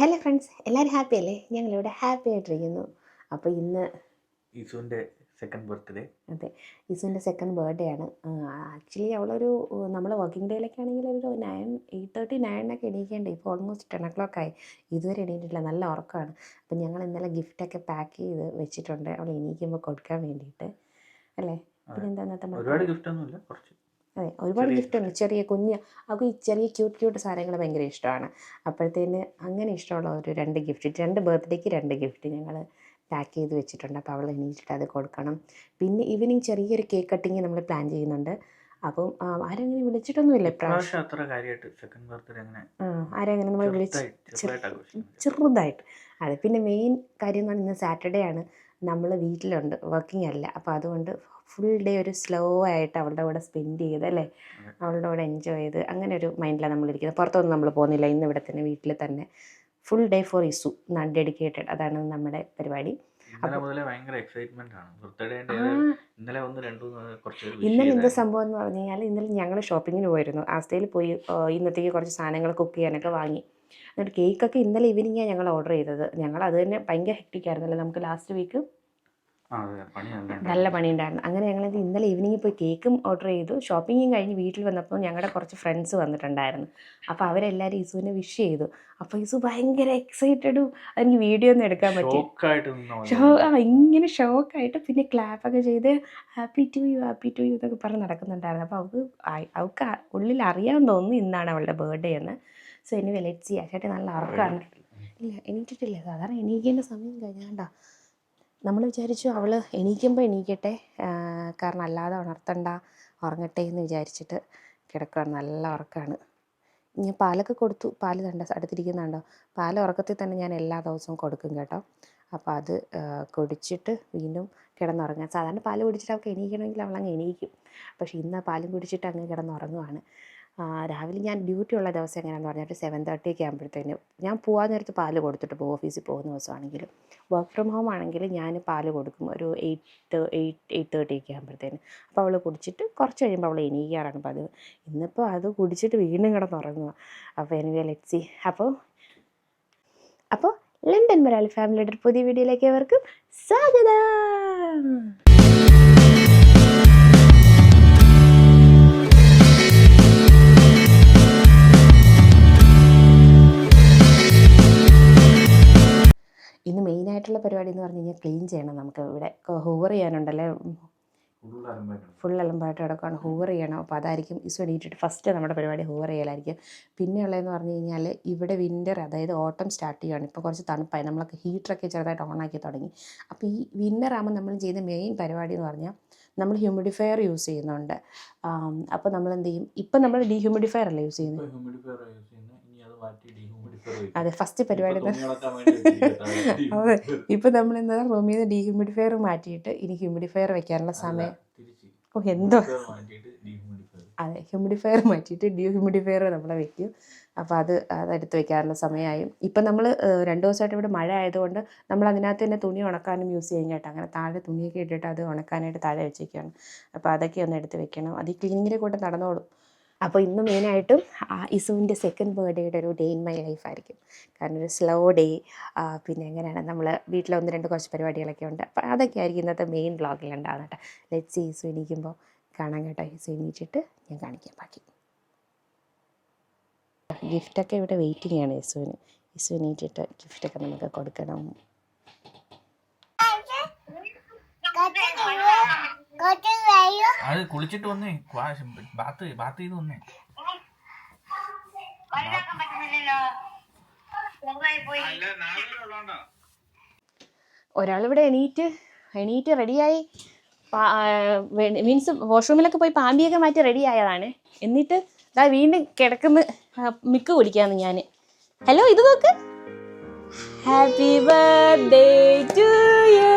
Hello friends, എല്ലാവരും happy അല്ലേ? ഞങ്ങളിവിടെ ഹാപ്പി ആയിട്ടിരിക്കുന്നു. അപ്പോൾ ഇന്ന് ഇസുവിൻ്റെ സെക്കൻഡ് ബർത്ത്ഡേ. അതെ, ഇസുവിൻ്റെ സെക്കൻഡ് ബർത്ത്ഡേ ആണ്. ആക്ച്വലി അവളൊരു നമ്മൾ വർക്കിംഗ് ഡേയിലൊക്കെ ആണെങ്കിൽ ഒരു 8:30 9 എണീക്കേണ്ടേ. ഇപ്പോൾ ഓൾമോസ്റ്റ് 10 ആയി, ഇതുവരെ എണീറ്റിട്ടില്ല. നല്ല ഉറക്കമാണ്. അപ്പം ഞങ്ങൾ ഇന്നലെ ഗിഫ്റ്റൊക്കെ പാക്ക് ചെയ്ത് വെച്ചിട്ടുണ്ട് അവൾ എണീക്കുമ്പോൾ കൊടുക്കാൻ വേണ്ടിയിട്ട്, അല്ലേ? പിന്നെ എന്താ ഒരുപാട് ഗിഫ്റ്റൊന്നുമില്ല, കുറച്ച്. അതെ, ഒരുപാട് ഗിഫ്റ്റുണ്ട്. ചെറിയ കുഞ്ഞ് അവൾക്ക് ഈ ചെറിയ ക്യൂട്ട് സാധനങ്ങൾ ഭയങ്കര ഇഷ്ടമാണ്. അപ്പോഴത്തേന് അങ്ങനെ ഇഷ്ടമുള്ള ഒരു 2 ഗിഫ്റ്റ്, 2 ബർത്ത്ഡേക്ക് 2 ഗിഫ്റ്റ് ഞങ്ങൾ പാക്ക് ചെയ്ത് വെച്ചിട്ടുണ്ട്. അപ്പോൾ അവൾ എണീറ്റിട്ട് അത് കൊടുക്കണം. പിന്നെ ഈവനിങ് ചെറിയൊരു കേക്ക് കട്ടിങ് നമ്മൾ പ്ലാൻ ചെയ്യുന്നുണ്ട്. അപ്പം ആരെങ്ങനെ വിളിച്ചിട്ടൊന്നുമില്ല ഇപ്രാവശ്യം. അത്ര കാര്യമായിട്ട് സെക്കൻഡ് ബർത്ത്ഡേ അങ്ങനെ ആരെങ്ങനെ നമ്മൾ ചെറുതായിട്ട്. അതെ, പിന്നെ മെയിൻ കാര്യം എന്ന് പറഞ്ഞാൽ ഇന്ന് സാറ്റർഡേ ആണ്, നമ്മൾ വീട്ടിലുണ്ട്, വർക്കിംഗ് അല്ല. അപ്പോൾ അതുകൊണ്ട് ഫുൾ ഡേ ഒരു സ്ലോ ആയിട്ട് അവളുടെ കൂടെ സ്പെൻഡ് ചെയ്ത്, അല്ലേ, അവളുടെ കൂടെ എൻജോയ് ചെയ്ത് അങ്ങനെ ഒരു മൈൻഡിലാണ് നമ്മളിരിക്കുന്നത്. പുറത്തൊന്നും നമ്മൾ പോകുന്നില്ല, ഇന്ന് ഇവിടെ തന്നെ വീട്ടിൽ തന്നെ ഫുൾ ഡേ ഫോർ ഇസു, ഡെഡിക്കേറ്റഡ്. അതാണ് നമ്മുടെ പരിപാടി. ഇന്നലെ എന്ത് സംഭവം എന്ന് പറഞ്ഞു കഴിഞ്ഞാൽ, ഇന്നലെ ഞങ്ങൾ ഷോപ്പിങ്ങിന് പോയിരുന്നു. ആസ്റ്റയിൽ പോയി ഇന്നത്തേക്ക് കുറച്ച് സാധനങ്ങൾ കുക്ക് ചെയ്യാനൊക്കെ വാങ്ങി. എന്നിട്ട് കേക്കൊക്കെ ഇന്നലെ ഈവനിങ്ങാണ് ഞങ്ങൾ ഓർഡർ ചെയ്തത്. ഞങ്ങൾ അത് തന്നെ ഭയങ്കര ഹെക്ടിക്കായിരുന്നല്ലോ നമുക്ക് ലാസ്റ്റ് വീക്ക്, നല്ല പണിയുണ്ടായിരുന്നു. അങ്ങനെ ഞങ്ങളിത് ഇന്നലെ ഈവനിങ്ങിൽ പോയി കേക്കും ഓർഡർ ചെയ്തു. ഷോപ്പിങ്ങും കഴിഞ്ഞ് വീട്ടിൽ വന്നപ്പോൾ ഞങ്ങളുടെ കുറച്ച് ഫ്രണ്ട്സ് വന്നിട്ടുണ്ടായിരുന്നു. അപ്പോൾ അവരെല്ലാവരും ഇസുവിനെ വിഷ് ചെയ്തു. അപ്പോൾ ഇസു ഭയങ്കര എക്സൈറ്റഡും, അതെനിക്ക് വീഡിയോ ഒന്നും എടുക്കാൻ പറ്റി. ഇങ്ങനെ ഷോക്കായിട്ട് പിന്നെ ക്ലാപ്പൊക്കെ ചെയ്ത് ഹാപ്പി ടു യു എന്നൊക്കെ പറഞ്ഞ് നടക്കുന്നുണ്ടായിരുന്നു. അപ്പോൾ അവൾക്ക് ഉള്ളിൽ അറിയാൻ തോന്നുന്നു ഇന്നാണ് അവളുടെ ബർത്ത്ഡേ എന്ന്. So anyway let's see. ചേട്ടാ നല്ല ഉറക്കമാണ്. ഇല്ല, എണീറ്റിട്ടില്ല. സാധാരണ എണീക്കേണ്ട സമയം കഴിഞ്ഞാണ്ടാ. നമ്മൾ വിചാരിച്ചു അവൾ എണീക്കുമ്പോൾ എണീക്കട്ടെ, കാരണം അല്ലാതെ ഉറങ്ങട്ടെ എന്ന് വിചാരിച്ചിട്ട് കിടക്കുകയാണ്. നല്ല ഉറക്കമാണ്. ഞാൻ പാലൊക്കെ കൊടുത്തു. പാല് അടുത്തിരിക്കുന്നുണ്ടോ? പാൽ ഉറക്കത്തിൽ തന്നെ ഞാൻ എല്ലാ ദിവസവും കൊടുക്കും കേട്ടോ. അപ്പോൾ അത് കുടിച്ചിട്ട് വീണ്ടും കിടന്നുറങ്ങാൻ. സാധാരണ പാല് കുടിച്ചിട്ട് അവൾക്ക് എണീക്കണമെങ്കിൽ അവളങ്ങ് എണീക്കും. പക്ഷേ ഇന്ന് പാലും കുടിച്ചിട്ട് അങ്ങ് കിടന്നുറങ്ങുവാണ്. രാവിലെ ഞാൻ ഡ്യൂട്ടി ഉള്ള ദിവസം എങ്ങനെയാണെന്ന് പറഞ്ഞിട്ട് 7:30 ആകുമ്പോഴത്തേന് ഞാൻ പോകാൻ നേരത്ത് പാല് കൊടുത്തിട്ട് പോകും. ഓഫീസിൽ പോകുന്ന ദിവസമാണെങ്കിലും. വർക്ക് ഫ്രം ഹോം ആണെങ്കിൽ ഞാൻ പാല് കൊടുക്കും ഒരു 8:30 ആകുമ്പോഴത്തേന്. അപ്പോൾ അവൾ കുടിച്ചിട്ട് കുറച്ച് കഴിയുമ്പോൾ അവൾ എണീക്കാറാണ് പതിവ്. ഇന്നിപ്പോൾ അത് കുടിച്ചിട്ട് വീണ്ടും കിടന്നുറങ്ങുക. അപ്പോൾ എനിവേ ലെറ്റ്സ് സീ. അപ്പോൾ ലണ്ടൻ മലയാളി ഫാമിലിയുടെ പുതിയ വീഡിയോയിലേക്ക് അവർക്കും സ്വാഗതം. ഇന്ന് മെയിനായിട്ടുള്ള പരിപാടി എന്ന് പറഞ്ഞു കഴിഞ്ഞാൽ ക്ലീൻ ചെയ്യണം. നമുക്ക് ഇവിടെ ഹൂവർ ചെയ്യാനുണ്ടല്ലേ, ഫുൾ അലമ്പായിട്ട് കിടക്കുകയാണ്. ഹൂവർ ചെയ്യണം. അപ്പോൾ അതായിരിക്കും ഇസ് എണീറ്റിട്ട് ഫസ്റ്റ് നമ്മുടെ പരിപാടി ഹൂവർ ചെയ്യലായിരിക്കും. പിന്നെയുള്ളതെന്ന് പറഞ്ഞു കഴിഞ്ഞാൽ ഇവിടെ വിൻ്റർ, അതായത് ഓട്ടം സ്റ്റാർട്ട് ചെയ്യുകയാണ്. ഇപ്പോൾ കുറച്ച് തണുപ്പായി, നമ്മളൊക്കെ ഹീറ്ററൊക്കെ ചെറുതായിട്ട് ഓണാക്കി തുടങ്ങി. അപ്പോൾ ഈ വിൻ്റർ ആകുമ്പോൾ നമ്മൾ ചെയ്യുന്ന മെയിൻ പരിപാടി എന്ന് പറഞ്ഞാൽ നമ്മൾ ഹ്യൂമിഡിഫയർ യൂസ് ചെയ്യുന്നുണ്ട്. അപ്പോൾ നമ്മൾ എന്ത് ചെയ്യും, ഇപ്പം നമ്മൾ ഡീഹ്യൂമിഡിഫയർ അല്ലേ യൂസ് ചെയ്യുന്നത്. അതെ, ഫസ്റ്റ് പരിപാടി. അതെ, ഇപ്പം നമ്മൾ എന്താ റൂമിൽ നിന്ന് ഡീഹ്യൂമിഡിഫയർ മാറ്റിയിട്ട് ഇനി ഹ്യൂമിഡിഫയർ വെക്കാനുള്ള സമയം. എന്തോ അതെ, ഹ്യൂമിഡിഫയർ മാറ്റിയിട്ട് ഡീഹ്യൂമിഡിഫയർ നമ്മൾ വെക്കും. അപ്പോൾ അതെടുത്ത് വെക്കാനുള്ള സമയമായി. ഇപ്പം നമ്മൾ 2 ദിവസമായിട്ട് ഇവിടെ മഴ ആയതുകൊണ്ട് നമ്മൾ അതിനകത്ത് തന്നെ തുണി ഉണക്കാനും യൂസ് ചെയ്യും കേട്ടോ. അങ്ങനെ താഴെ തുണിയൊക്കെ ഇട്ടിട്ട് അത് ഉണക്കാനായിട്ട് താഴെ വെച്ചേക്കാണ്. അപ്പോൾ അതൊക്കെ ഒന്ന് എടുത്ത് വെക്കണം. അത് ഈ ക്ലീനിങ്ങിൻ്റെ കൂടെ നടന്നോളും. അപ്പോൾ ഇന്ന് മെയിനായിട്ടും ഇസുവിൻ്റെ സെക്കൻഡ് ബർത്ത്ഡേയുടെ ഒരു ഡേ ഇൻ മൈ ലൈഫ് ആയിരിക്കും. കാരണം ഒരു സ്ലോ ഡേ, പിന്നെ എങ്ങനെയാണ് നമ്മൾ വീട്ടിൽ 1-2 കുറച്ച് പരിപാടികളൊക്കെ ഉണ്ട്. അപ്പോൾ അതൊക്കെ ആയിരിക്കും ഇന്നത്തെ മെയിൻ വ്ളോഗിലുണ്ടാകും കേട്ടോ. Let's see. ഇസു എണീക്കുമ്പോൾ കാണാൻ കേട്ടോ. ഇസു എണീറ്റിട്ട് ഞാൻ കാണിക്കാം ബാക്കി. ഗിഫ്റ്റൊക്കെ ഇവിടെ വെയിറ്റിംഗ് ആണ് ഇസുവിന്. ഇസു എണീറ്റിട്ട് ഗിഫ്റ്റൊക്കെ നമുക്ക് കൊടുക്കണം. അത് കുളിച്ചിട്ട് വന്നേ, ബാത്ത് ചെയ്ത് വന്നേ. ഒരാളിവിടെ എണീറ്റ് റെഡിയായി, മീൻസ് വാഷ്റൂമിലൊക്കെ പോയി പാമ്പിയൊക്കെ മാറ്റി റെഡിയായതാണ്. എന്നിട്ട് ഇതാ വീണ്ടും കിടക്കുന്ന മിക്ക് കുടിക്കാന്ന് ഞാൻ. ഹലോ, ഇത് നോക്ക്. Happy birthday to you,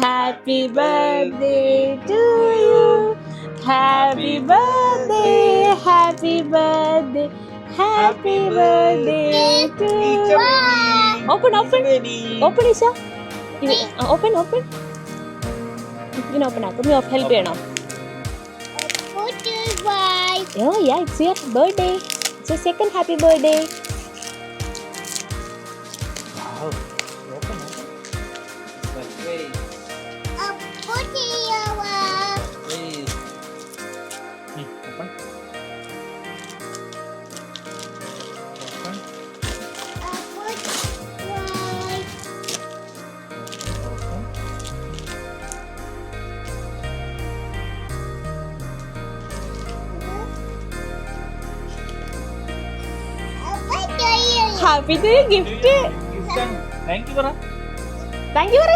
happy birthday to you, happy birthday, happy birthday, happy birthday to you. Open Isha, open ഇങ്ങനെ ഓപ്പൺ ആക്കും. ഹെൽപ്പ് ചെയ്യണോ? Oh yeah, it's your birthday. It's your second happy birthday. Happy to gift. Thank you പറ. Thank you പറ.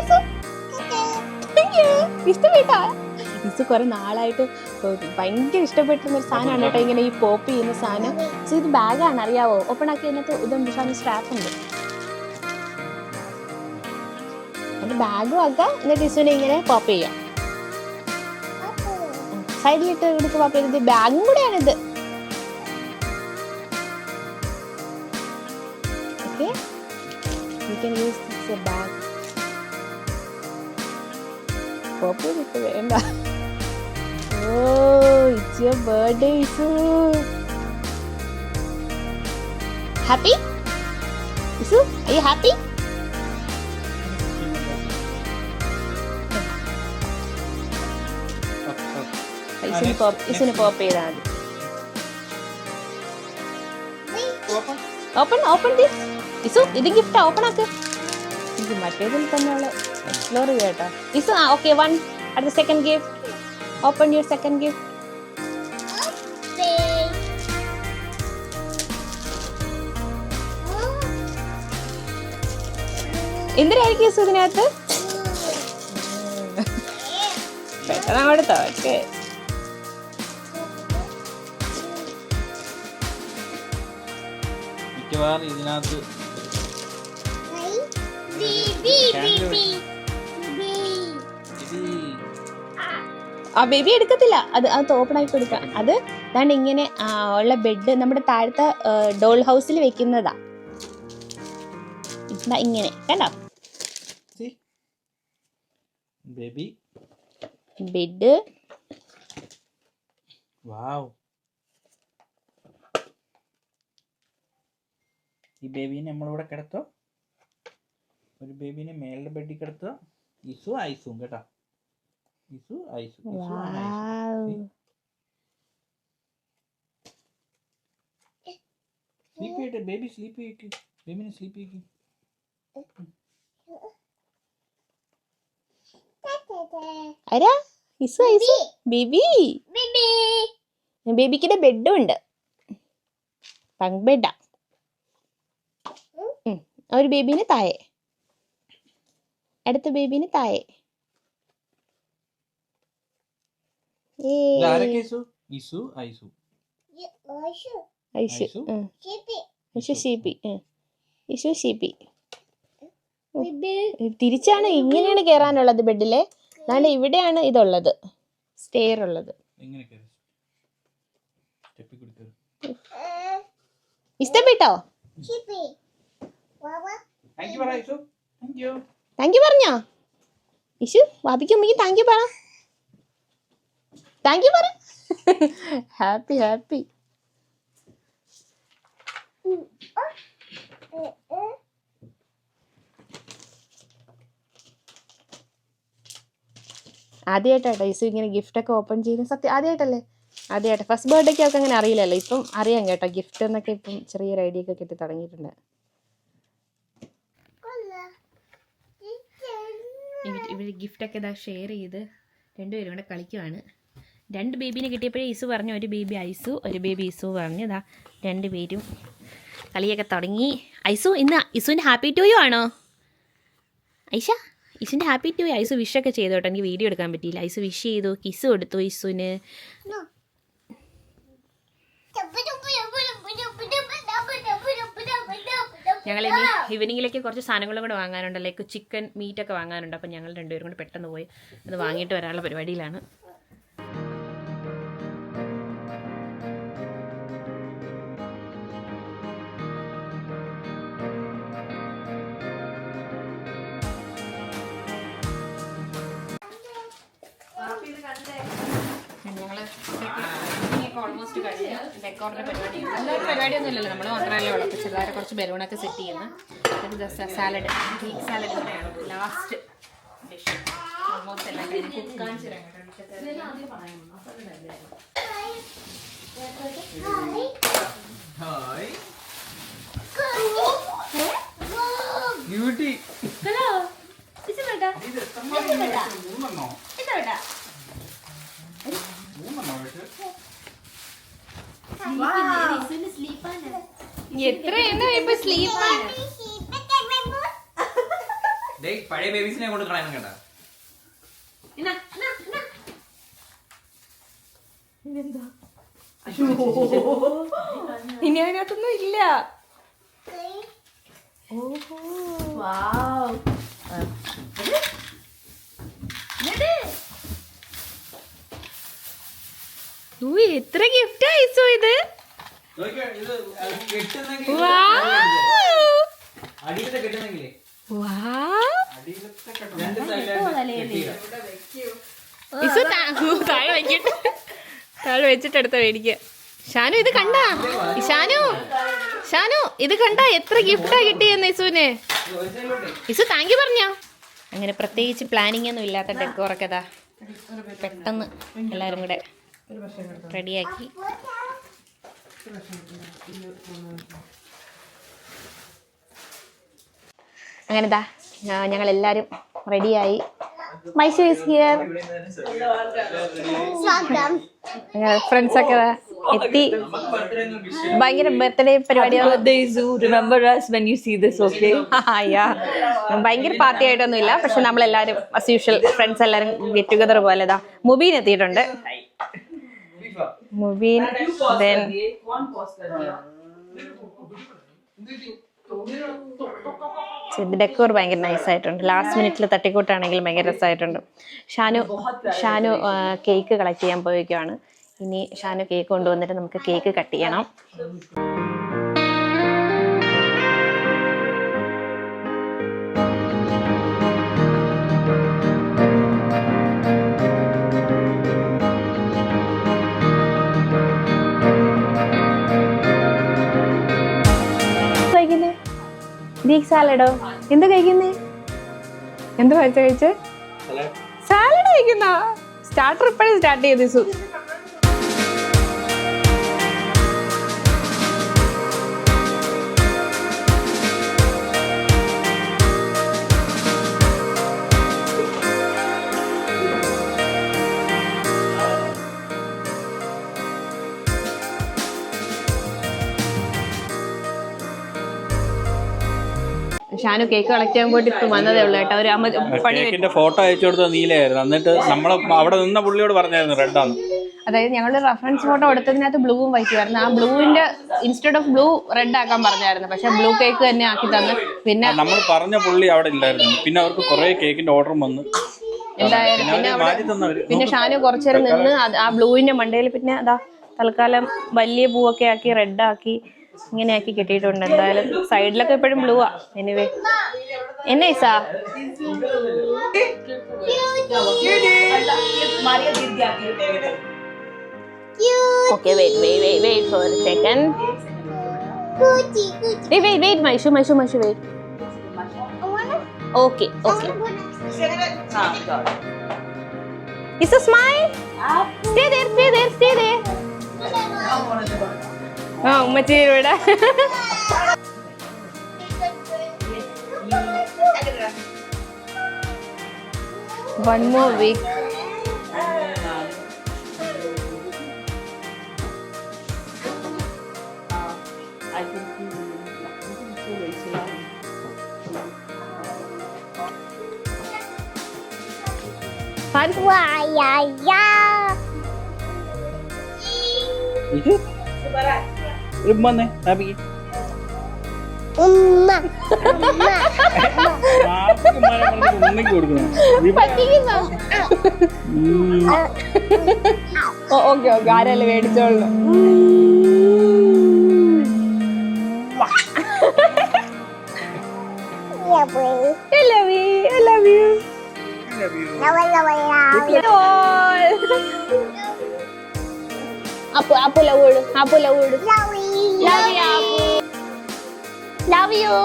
Thank you. ഇഷ്ടപ്പെട്ടാ? ഇസ് കുറെ നാളായിട്ട് ഭയങ്കര ഇഷ്ടപ്പെട്ടിരുന്ന ഒരു സാധനമാണ് കേട്ടോ, ഇങ്ങനെ ഈ പോപ്പ് ചെയ്യുന്ന സാധനം. സോ ഇത് ബാഗാണ്, അറിയാവോ? ഓപ്പൺ ആക്കി അതിനകത്ത് ഇതുണ്ട്, സാധനം സ്ട്രാപ്പ് ഉണ്ട്. അത് ബാഗും ആക്കാം, എന്നിട്ട് ഇസുവിനെ ഇങ്ങനെ പോപ്പ് ചെയ്യാം. സൈഡിലിട്ട് എടുത്ത് പോപ്പ് ചെയ്തത് ബാഗും കൂടെയാണിത്. Okay, you can use this bag. Pop ചെയ്തിട്ട് വേണ്ട. Oh, it's your birthday, Isu. Happy? Isu, are you happy? Isune pop ചെയ്താൽ മതി. Open this. Isu, ഇത് ഗിഫ്റ്റ് ഓപ്പൺ ആക്ക്. ഇത് മറ്റേതിൽ തന്നെയുള്ള എക്സ്പ്ലോർ ചെയ്യട്ടോ. Isu, okay, one at the second gift. Open your second gift. എന്തിനായിരിക്കും ഇസു ഇതിനകത്ത്? പെട്ടെന്ന് അങ്ങോട്ട് തോക്കെ. മിക്കവാറും ഇതിനകത്ത് ആ ബേബി എടുക്കത്തില്ല, അത് ഓപ്പൺ ആക്കി കൊടുക്കാം. അത് ദാണ്ട് ഇങ്ങനെ ഉള്ള ബെഡ് നമ്മുടെ താഴത്തെ ഡോൾ ഹൗസിൽ വെക്കുന്നതാ. ഇങ്ങനെ കണ്ടോ ബേബി ബെഡ്. വാവ്, ഈ ബേബീനെ നമ്മളിവിടെ കിടത്തോ. ഒരു ബേബീനെ മേളുടെ ബെഡിൽ കിടത്തുക. ഇസു ഐസും കേട്ടോ. Isu, Isu, Isu, wow. Sleepy, baby, sleepy. Baby, sleepy. ആരാ? ഇസു, ഐസു, ബേബി. ബേബിക്കിടെ ബെഡും ഉണ്ട്, പങ്ക് ബെഡാ. ഒരു ബേബീന് താഴെ, അടുത്ത ബേബീന് താഴെ. തിരിച്ചാണ്, ഇങ്ങനെയാണ് കേറാനുള്ളത് ബെഡിലെ. അതാണ്ട് ഇവിടെയാണ് ഇതുള്ളത്, സ്റ്റെയർ ഉള്ളത്. ഇഷ്ടപ്പെട്ടോ? താങ്ക് യു പറഞ്ഞോ ഇഷു? വാപ്പിക്ക് ഉമ്മയ്ക്ക് താങ്ക് യു പറ. താങ്ക് യു പറ. Happy happy. ആദ്യമായിട്ടാട്ടോ ഇസു ഇങ്ങനെ ഗിഫ്റ്റൊക്കെ ഓപ്പൺ ചെയ്ത്. സത്യം ആദ്യമായിട്ടല്ലേ? ആദ്യമായിട്ട്. ഫസ്റ്റ് ബർത്ത്ഡേക്ക് അവർക്ക് അങ്ങനെ അറിയില്ലല്ലോ. ഇപ്പം അറിയാം കേട്ടോ, ഗിഫ്റ്റ് എന്നൊക്കെ ഇപ്പം ചെറിയൊരു ഐഡിയ ഒക്കെ കിട്ടി തുടങ്ങിയിട്ടുണ്ട്. ഇവർ ഗിഫ്റ്റൊക്കെ ഇതാ ഷെയർ ചെയ്ത് രണ്ടുപേരും കൂടെ കളിക്കുവാണ്. രണ്ട് ബേബീനെ കിട്ടിയപ്പോഴേ ഇസു പറഞ്ഞു ഒരു ബേബി ഐസു, ഒരു ബേബി ഇസു പറഞ്ഞു. ഇതാ രണ്ടുപേരും കളിയൊക്കെ തുടങ്ങി. ഐസു ഇന്ന് ഇസുവിൻ്റെ ഹാപ്പി ടു യു ആണോ ഐഷ? ഇസുവിൻ്റെ ഹാപ്പി ടു യു. ഐസു വിഷൊക്കെ ചെയ്തു കേട്ടോ, എനിക്ക് വീഡിയോ എടുക്കാൻ പറ്റിയില്ല. ഐസു വിഷ് ചെയ്തു, കിസ് കൊടുത്തു ഇസുവിന്. ഞങ്ങളിനി ഈവനിങ്ങിലേക്ക് കുറച്ച് സാധനങ്ങളും കൂടെ വാങ്ങാനുണ്ട്, ലൈക്ക് ചിക്കൻ മീറ്റൊക്കെ വാങ്ങാനുണ്ട്. അപ്പം ഞങ്ങൾ രണ്ടുപേരും കൂടെ പെട്ടെന്ന് പോയി അത് വാങ്ങിയിട്ട് വരാനുള്ള പരിപാടിയിലാണ്. ഞങ്ങൾ ഓൾമോസ്റ്റ് കഴിഞ്ഞു. ഡെക്കോറിന്റെ പരിപാടി എല്ലാവരും പരിപാടിയൊന്നും ഇല്ലല്ലോ, നമ്മൾ മാത്രമല്ലേ ഉള്ളൂ. അപ്പോൾ ചെറുതായിട്ട് കുറച്ച് ബലൂണൊക്കെ സെറ്റ് ചെയ്യുന്നു. ഇത് സാലഡ്, ഗ്രീക്ക് സാലഡ് കൂടെയാണ് ലാസ്റ്റ് ഡിഷ്. ഓൾമോസ്റ്റ് എല്ലാം കഴിഞ്ഞ് കുക്കാൻ എത്ര എണ്ണ ഇപ്പൊ സ്ലീപ്പാണ്. പഴയ ബേബീസിനെ കൊണ്ട് കളയണം കേട്ടാ. ഇനി അതിനകത്തൊന്നും ഇല്ല. എത്ര ഗിഫ്റ്റ് അയച്ചോ ഇത്. താഴെ വെച്ചിട്ട് എടുത്ത മേടിക്കുക. ഷാനു ഇത് കണ്ടാ? ഷാനു ഇത് കണ്ടാ? എത്ര ഗിഫ്റ്റാ കിട്ടിയെന്ന് ഇസുവിന്. ഇസു താങ്ക് യു പറഞ്ഞോ. അങ്ങനെ പ്രത്യേകിച്ച് പ്ലാനിങ് ഒന്നും ഇല്ലാത്ത ഡെക്കോറൊക്കെ ഇതാ പെട്ടെന്ന് എല്ലാവരും കൂടെ റെഡിയാക്കി. അങ്ങനെ ഇതാ ഞങ്ങളെല്ലാവരും റെഡിയായി. മൈഷു ഈസ് ഹിയർ. ഫ്രണ്ട്സൊക്കെ എത്തി. ഭയങ്കര ബർത്ത്ഡേ പരിപാടിയാണ്. ഭയങ്കര പാർട്ടി ആയിട്ടൊന്നും ഇല്ല, പക്ഷെ നമ്മളെല്ലാവരും ആസ് യൂഷ്വൽ ഫ്രണ്ട്സ് എല്ലാവരും ഗെറ്റ് ടുഗദർ പോലെ. ഇതാ മുബീൻ എത്തിയിട്ടുണ്ട്. മുബീൻ ഡെക്കോർ ഭയങ്കര നൈസായിട്ടുണ്ട്. ലാസ്റ്റ് മിനിറ്റിൽ തട്ടിക്കൂട്ടാണെങ്കിലും ഭയങ്കര രസമായിട്ടുണ്ട്. ഷാനു കേക്ക് കളക്ട് ചെയ്യാൻ പോയിരിക്കുകയാണ്. ഇനി ഷാനു കേക്ക് കൊണ്ടുവന്നിട്ട് നമുക്ക് കേക്ക് കട്ട് ചെയ്യണം. ഗ്രീക്ക് സാലഡോ? എന്താ കഴിക്കുന്നേ? എന്താ കഴിച്ചേ? സാലഡ് കഴിക്കുന്ന സ്റ്റാർട്ടർ ഇപ്പോഴും സ്റ്റാർട്ട് ചെയ്തു. ഷാനു കേക്ക് കളക്ട് ചെയ്യാൻ പോയിട്ട് ഇപ്പം വന്നതേ ഉള്ളൂ കേട്ടോ. ഒരു കേക്കിന്റെ ഫോട്ടോ അയച്ചു കൊടുത്ത നീലയായിരുന്നു. എന്നിട്ട് നമ്മൾ അവിടെ നിന്ന പുള്ളിയോട് പറഞ്ഞായിരുന്നു റെഡാണ്. അതായത് ഞങ്ങൾ റെഫറൻസ് ഫോട്ടോ എടുത്തതിനകത്ത് ബ്ലൂവും വൈറ്റും ആയിരുന്നു. ആ ബ്ലൂവിന്റെ ഇൻസ്റ്റെഡ് ഓഫ് ബ്ലൂ റെഡ് ആക്കാൻ പറഞ്ഞായിരുന്നു, പക്ഷെ ബ്ലൂ കേക്ക് തന്നെ ആക്കി തന്നു. പിന്നെ നമ്മൾ പറഞ്ഞ പുള്ളി അവിടെ ഇല്ലായിരുന്നു. പിന്നെ അവർക്ക് കുറെ കേക്കിന്റെ ഓർഡർ വന്നു. എന്തായാലും പിന്നെ ഷാനു കുറച്ചേരം നിന്ന് ആ ബ്ലൂവിന്റെ മണ്ടയിൽ പിന്നെ അതാ തൽക്കാലം വലിയ പൂവൊക്കെ ആക്കി റെഡ് ആക്കി ഇങ്ങനെ ആക്കി കിട്ടിയിട്ടുണ്ട്. എന്തായാലും സൈഡിലൊക്കെ എപ്പോഴും ബ്ലൂ ആ. എനിവേ എന്നാ Isha okay wait for a second. wait Maishu wait. Okay it's a smile. stay there ഉമ്മച്ചി ഇവിടെ. one more week. ഓക്കെ ആരല്ലേ മേടിച്ചോളൂ. I love you. Apu love you. Apu love you. Love you, Apu. Love you.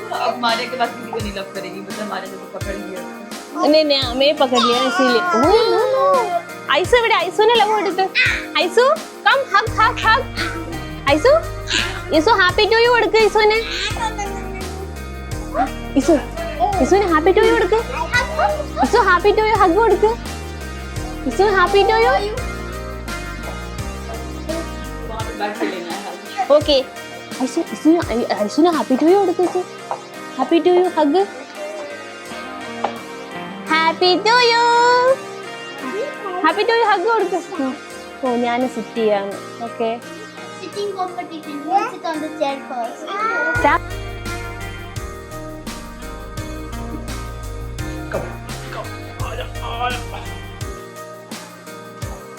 अब मारे के बाद किसी को नहीं लव करेगी, मतलब मारे को पकड़ लिया. नहीं मैं पकड़ लिया इसीलिए. नो आइसु ഇവിടെ ഐസുനെ ലവ് കൊടുക്ക്. Aisu come hug. Aisu happy to you കൊടുക്ക് ഐസുനെ. ഐസുനെ ഹാപ്പി ടു യു കൊടുക്ക്. Aisu happy to you hug കൊടുക്ക്. Aisu happy to you. Okay ഐസുനെ ഹാപ്പി ടു യു കൊടുക്ക്. Aisu happy to you hug. Happy to you hug കൊടുക്ക്. ഓ ഞാൻ സിറ്റ് ചെയ്യാണ്. Okay Sitting competition. Who will sit on the chair first?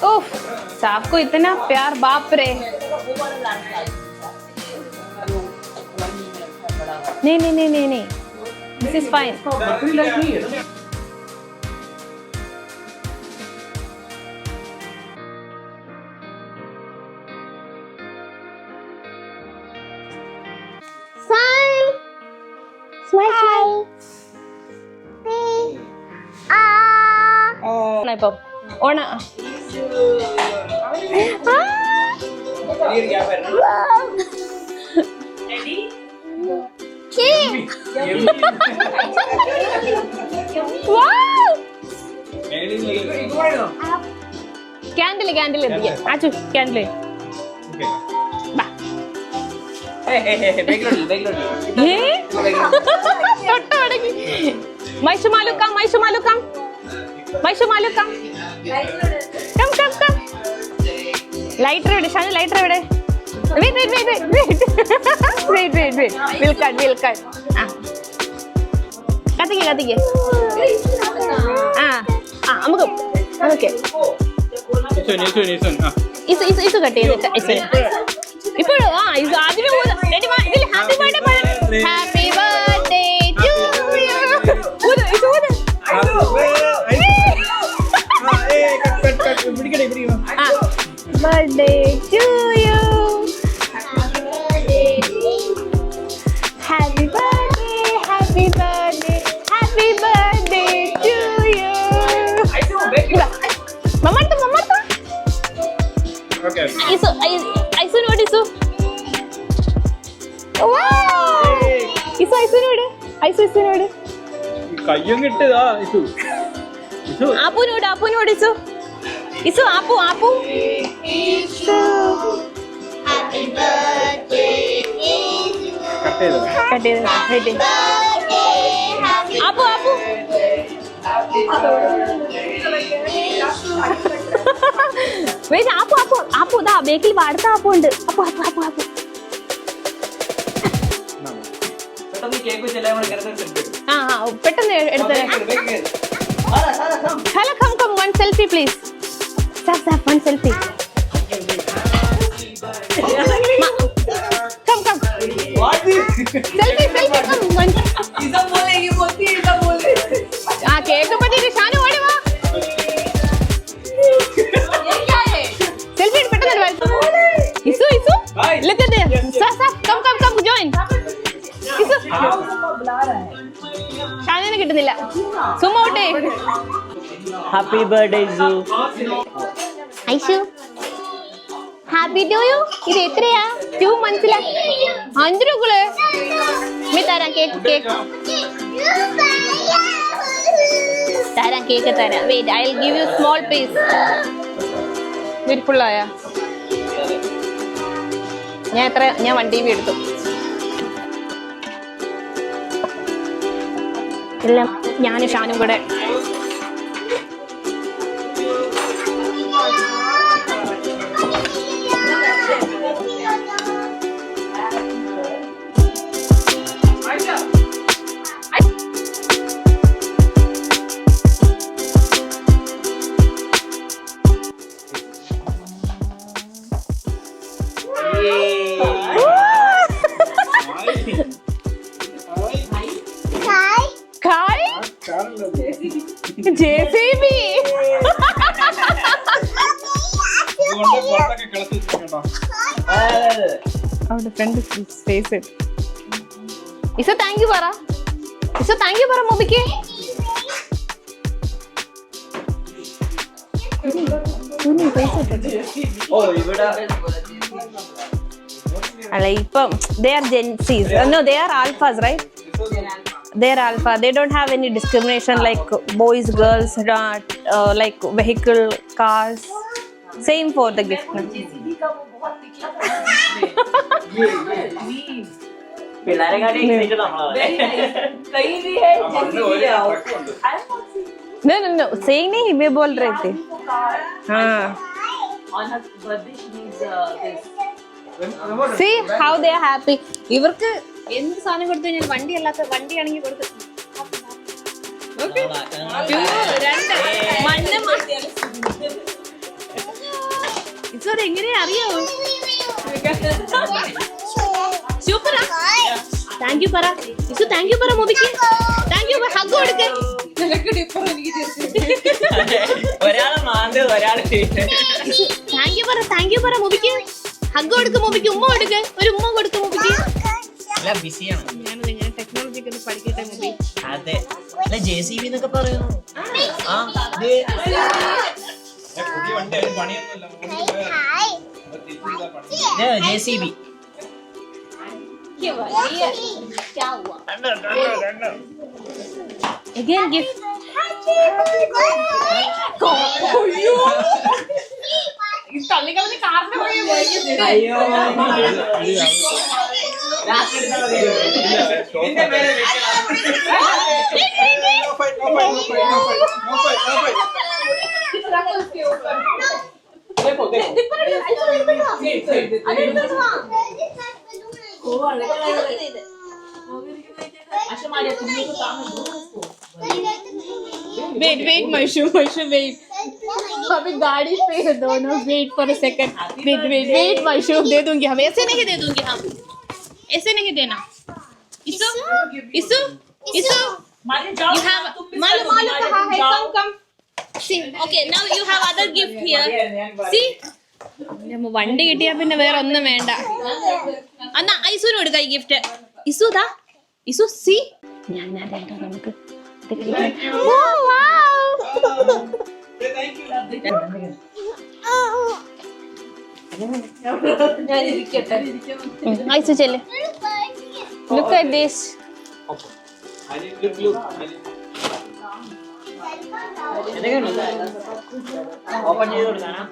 ओह साहब को इतना प्यार बाप रे. नहीं दिस इज फाइन. Smile. ഇപ്പം ഓണ ക്യാൻഡിൽ എത്തിക്കാം. ആച്ചു ക്യാൻഡിൽ മൈഷുമാലുക്കാം. ലൈറ്റർ എവിടെ ഷാനു? ലൈറ്റർ എവിടെ? വിൽക്കാൻ കത്തിക്ക്. നമുക്ക് ഇസു കട്ട് ചെയ്തിട്ട് ഇപ്പോഴും ആദ്യമേ happy birthday. Happy birthday to you. Birthday to you. Happy birthday to you. മമ്മർത്ത ഐസുനോട് ഐസുനോട് കയ്യും കിട്ടുതാ. ആപ്പുനോട് ആപ്പു Happy birthday. കട്ട് ചെയ്തു. ആപ്പു ആപ്പു ദാ ബേക്കിൽ അടുത്ത ആപ്പു ഉണ്ട്. ആപ്പു പെട്ടെന്ന് എടുത്തേ. Hello come one selfie please. One selfie. Come selfie ആ കേക്ക് പറ്റിട്ട് ഷാനു ഓടി വാ. സെൽഫി പെട്ടെന്ന് ഇസു look at this. Come join. Isu ഷാനുവിനെ കിട്ടുന്നില്ല. സുമോട്ടെ. Happy birthday Zu. Aishu happy to you. ഇത് എത്രയാ? 2 months 5 രൂപ. मैं തരാം കേക്ക് തരാം. Wait I will give you small piece. Beautiful ആയ ഞാൻ 1 TV എടുത്തു. എല്ലാം ഞാനും ഷാനും കൂടെ. JCB. അവിടെ ഫ്രണ്ട് സ്പേസ് ഇട്ട്. ഇസ താങ്ക് യു പറ. ഇസ താങ്ക് യു പറ മൊബിക്ക്. അല്ല ഇപ്പം they are Gen Z's. No, they are alphas, right? They are alpha. They don't have any discrimination like boys, girls, like vehicle, cars. Same for the gift. No. Saying nahi मैं बोल रहे थे. हाँ. On her birthday she needs this. See how they are happy. ഇവർക്ക് എന്ത് സാധനം കൊടുത്തു കഴിഞ്ഞാൽ വണ്ടി അല്ലാത്ത വണ്ടിയാണെങ്കിൽ കൊടുക്കും. ഇതോടെ എങ്ങനെയാ അറിയാവോ? സൂപ്പറാ. താങ്ക് യു പറ. ഇസു താങ്ക് യു പറ മൊബിക്ക്. താങ്ക് യു ഹഗ് കൊടുക്ക. താങ്ക് യു പറ മൊബിക്ക്. ഹഗ് കൊടുക്ക മൊബിക്ക്. ഉമ്മ കൊടുക്ക. ഒരു ഉമ്മ കൊടുക്ക മൊബിക്ക്. ഞാനത് എങ്ങനെ ടെക്നോളജി ഒക്കെ പഠിക്കട്ടെ മൊബി. അതെ JCB എന്നൊക്കെ പറയുന്നു. JCB Again gift. Wait, Maishu, wait. अभी गाड़ी पे है दोनों. Wait for a second. Wait, Maishu, दे दूंगी हम. ऐसे नहीं दे दूंगी हम. ऐसे नहीं देना. इस You have malu कहाँ है? Come. See, okay, now you have other gift here. See. വണ്ടി കിട്ടിയാ പിന്നെ വേറെ ഒന്നും വേണ്ട. എന്നാ ഐസുവിന് കൊടുക്കാം ഈ ഗിഫ്റ്റ്. ഇസു സി ഞാൻ നമുക്ക് ഐസു ചെല്ല്. Look at this. ഓപ്പൺ ചെയ്ത് കൊടുക്കാനാ?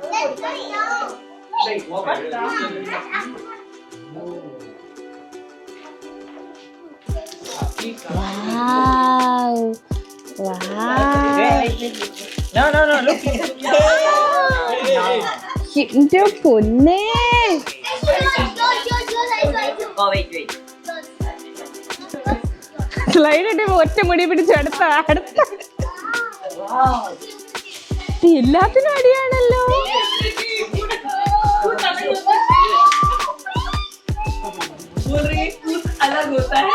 Wow. No, look. എന്റെ പൊന്നേ. Oh, wait. സ്ലൈഡ് ഇട്ട് ഒറ്റ മുടി പിടിച്ച് അടുത്ത എല്ലാത്തിനും അടിയാണല്ലോ. अलग होता है.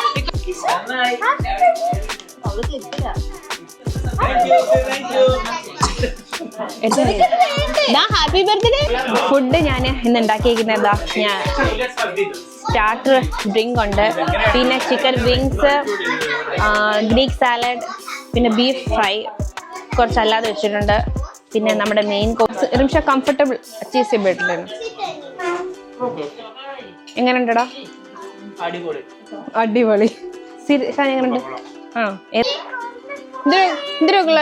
Happy birthday. ഫുഡ് ഞാൻ ഇന്ന് ഉണ്ടാക്കിയിരിക്കുന്നതാ. ഞാൻ സ്റ്റാർട്ടർ ഡ്രിങ്ക് ഉണ്ട്, പിന്നെ ചിക്കൻ വിങ്സ്, ഗ്രീക്ക് സാലഡ്, പിന്നെ ബീഫ് ഫ്രൈ, കുറച്ചല്ലാതെ വെച്ചിട്ടുണ്ട്. പിന്നെ നമ്മുടെ main course Rimsha comfortable cheese ബെഡിലാണ്. എങ്ങനെയുണ്ടടാ? അടിപൊളി. എങ്ങനെയുണ്ട്? ആ എന്തിനൊക്കെ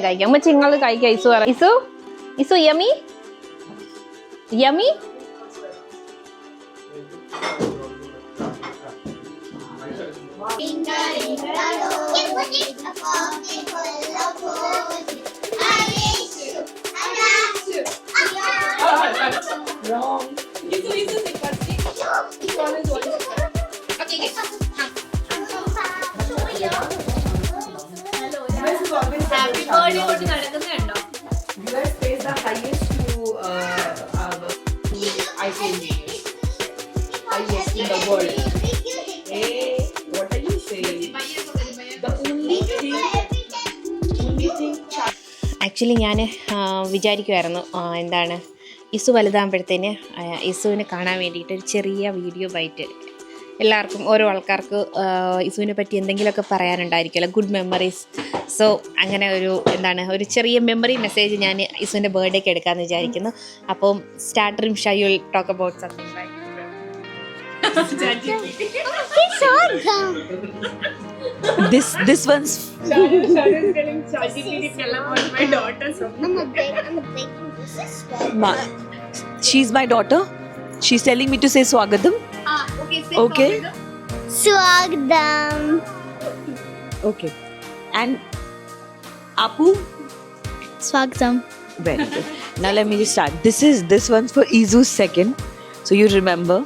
കഴിക്കാം. ഉമ്മച്ചി നിങ്ങൾ കഴിക്കാം. ഇസു പറ. ഇസു യമി. Happy birthday കൊണ്ട് നടക്കുന്നുണ്ടോ? US pays the highest to IT engineers. Highest in the world. Hey, what are you saying? The only thing. Actually ഞാൻ വിചാരിക്കുമായിരുന്നു എന്താണ് ഇസു വലുതാകുമ്പോഴത്തേന് ഇസുവിനെ കാണാൻ വേണ്ടിയിട്ട് ഒരു ചെറിയ വീഡിയോ ബൈറ്റ് എല്ലാവർക്കും ഓരോ ആൾക്കാർക്ക് ഇസുവിനെ പറ്റി എന്തെങ്കിലുമൊക്കെ പറയാനുണ്ടായിരിക്കുമല്ലോ, ഗുഡ് മെമ്മറീസ്. സോ അങ്ങനെ ഒരു ചെറിയ മെമ്മറി മെസ്സേജ് ഞാൻ ഇസുവിൻ്റെ ബർത്ത്ഡേക്ക് എടുക്കാമെന്ന് വിചാരിക്കുന്നു. അപ്പം സ്റ്റാർട്ടറും ഷൈ will talk about something like This one's I'm a big sister. she's my daughter. She's telling me to say Swagatam. Okay. Swagdam. Okay. And Apu. Swagdam. Very good. Now let me just start. This one's for Izu's second. So you remember.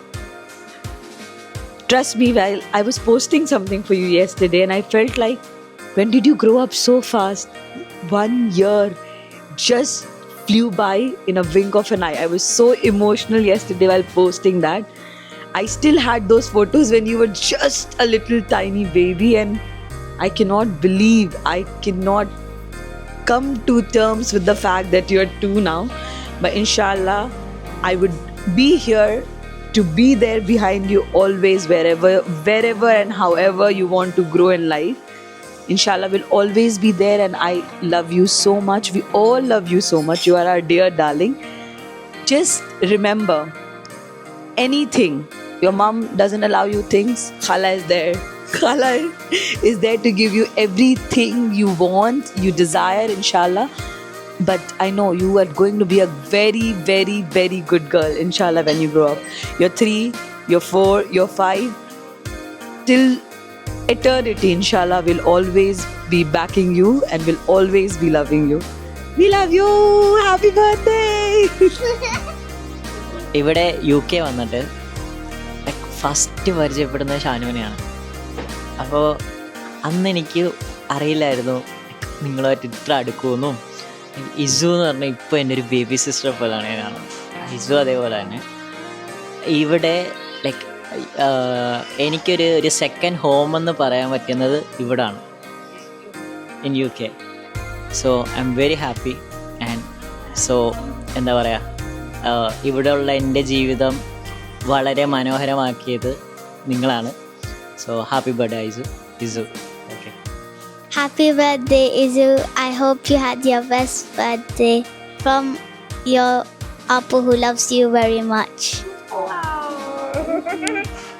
Trust me, while I was posting something for you yesterday and I felt like, when did you grow up so fast? 1 year just flew by in a wink of an eye. I was so emotional yesterday while posting that. I still had those photos when you were just a little tiny baby, and I cannot believe, I cannot come to terms with the fact that you are 2 now. But inshallah, I would be here to be there behind you always, wherever and however you want to grow in life. Inshallah, will always be there, and I love you so much. We all love you so much. You are our dear darling. Just remember, anything, your mom doesn't allow you things, Khala is there. Khala is there to give you everything you want, you desire, inshallah. But I know you are going to be a very, very, very good girl, inshallah, when you grow up. You're 3, you're 4, you're 5. Till eternity, inshallah, will always be backing you and will always be loving you. We love you. Happy birthday. ഇവിടെ UK വന്നിട്ട് first പരിചയപ്പെടുന്നത് ഷാനുവിനെയാണ്. അപ്പോൾ അന്ന് എനിക്ക് അറിയില്ലായിരുന്നു നിങ്ങളുമായിട്ട് ഇത്ര അടുക്കുമെന്നും. ഇസു എന്ന് പറഞ്ഞാൽ ഇപ്പോൾ എൻ്റെ ഒരു ബേബി സിസ്റ്റർ പോലെയാണ് ഞാൻ. ഇസു അതേപോലെ തന്നെ ഇവിടെ ലൈക്ക് എനിക്കൊരു സെക്കൻഡ് ഹോം എന്ന് പറയാൻ പറ്റുന്നത് ഇവിടാണ്, in UK. So I am very happy. And so എന്താ പറയുക, ഇവിടെയുള്ള എൻ്റെ ജീവിതം വളരെ മനോഹരമാക്കിയത് നിങ്ങളാണ്. So happy birthday Izu. Okay. Happy birthday, Izu. I hope you had your best birthday from your Apu who loves you very much.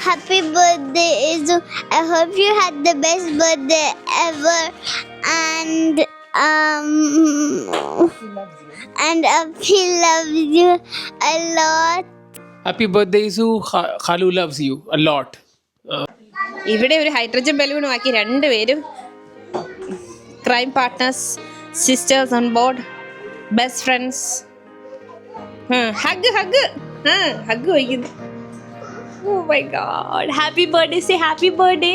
Happy birthday, Izu. I hope you had the best birthday ever. And Api loves you a lot. Happy birthday, Izu. Khalu loves you a lot. ഇവിടെ ഒരു hydrogen ബലൂണും ആക്കി രണ്ടുപേരും crime partners, sisters on board, best friends. Hug വയ്ക്കുന്നു. Oh my God. Happy birthday. Say happy birthday.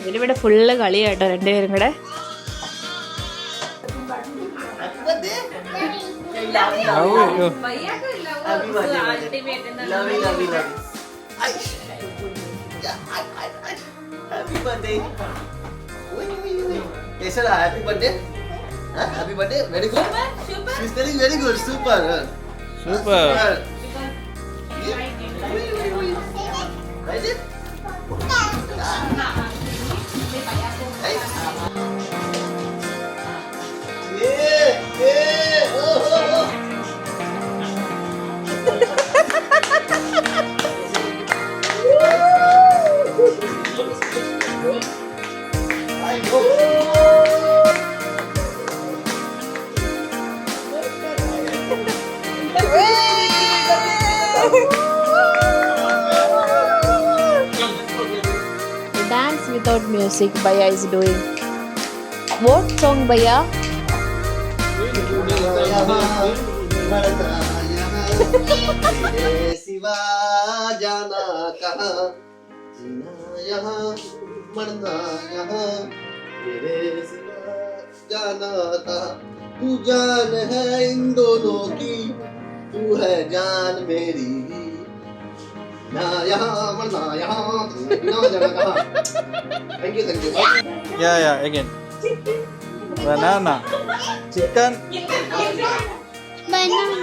ഇവരിവിടെ full കളിയാട്ടോ രണ്ടുപേരും കൂടെ. Happy birthday. Yes, sir. Happy birthday. Huh? Happy birthday. Very good. Super. She's telling very good. Super. Super. Right it? Yeah. Oh. I know. Dance without music Baya is doing. What song Baya? सिवा जाना कहाँ, जीना यहाँ मरना यहाँ, तेरे सिवा जाना था तू जान है इन दोनों की तू है जान मेरी ना यहाँ मरना यहाँ ना जाना कहाँ thank you Yeah, again. Banana. Chicken. Banana.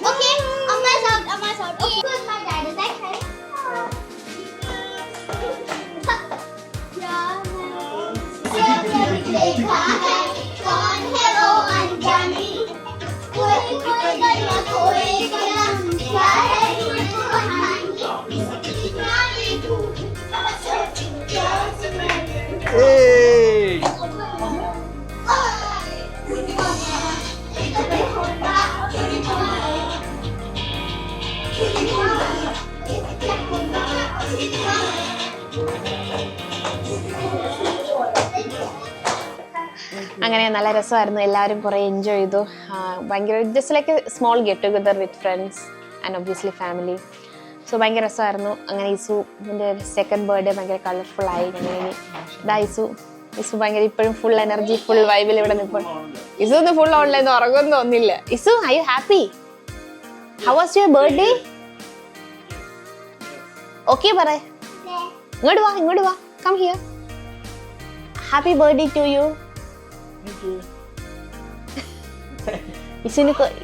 Okay, Amma's out. Okay, good, my dad is excited. देखा है कौन है वो अनजानी कोई कोई गया कोई गया क्या है ये कहानी Hey! അങ്ങനെ നല്ല രസമായിരുന്നു. എല്ലാവരും കുറേ എൻജോയ് ചെയ്തു. ഭയങ്കര just like small get together with friends and obviously family. So ഭയങ്കര രസമായിരുന്നു. അങ്ങനെ ഇസുവിൻ്റെ സെക്കൻഡ് ബർത്ത്ഡേ ഭയങ്കര കളർഫുള്ളായി. അങ്ങനെ ഇസു ഭയങ്കര ഇപ്പോഴും ഫുൾ എനർജി ഫുൾ വൈബിൽ ഇവിടെ നിൽപ്പോൾ. ഇസു ഒന്ന് ഫുൾ ഓൺലൈൻ ഉറങ്ങുമെന്ന് തോന്നില്ല. Izu I you happy? How was your birthday? Okay പറ. ഇങ്ങോട്ട് വാ come here. Happy birthday to you.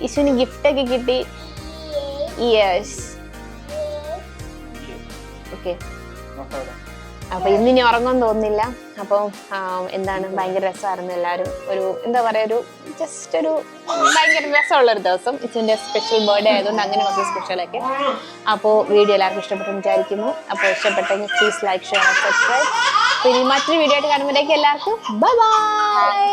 ഇസുവിന് ഗിഫ്റ്റ് ഒക്കെ കിട്ടി. Yes okay. അപ്പൊ ഇന്നിനി ഉറങ്ങാൻ തോന്നുന്നില്ല. അപ്പോൾ എന്താണ് ഭയങ്കര രസമായിരുന്നു. എല്ലാവരും ഒരു എന്താ പറയുക ഒരു ജസ്റ്റ് ഒരു ഭയങ്കര രസമുള്ളൊരു ദിവസം. ഇസുവിൻ്റെ സ്പെഷ്യൽ ബർത്ത്ഡേ ആയതുകൊണ്ട് അങ്ങനെ കുറച്ച് സ്പെഷ്യലൊക്കെ. അപ്പോൾ വീഡിയോ എല്ലാവർക്കും ഇഷ്ടപ്പെട്ടെന്ന് വിചാരിക്കുന്നു. അപ്പോൾ ഇഷ്ടപ്പെട്ടെങ്കിൽ പ്ലീസ് ലൈക്ക് ഷെയർ സബ്സ്ക്രൈബ്. പിന്നെ മറ്റൊരു വീഡിയോ ആയിട്ട് കാണുമ്പോഴേക്കും എല്ലാവർക്കും ബൈ ബൈ.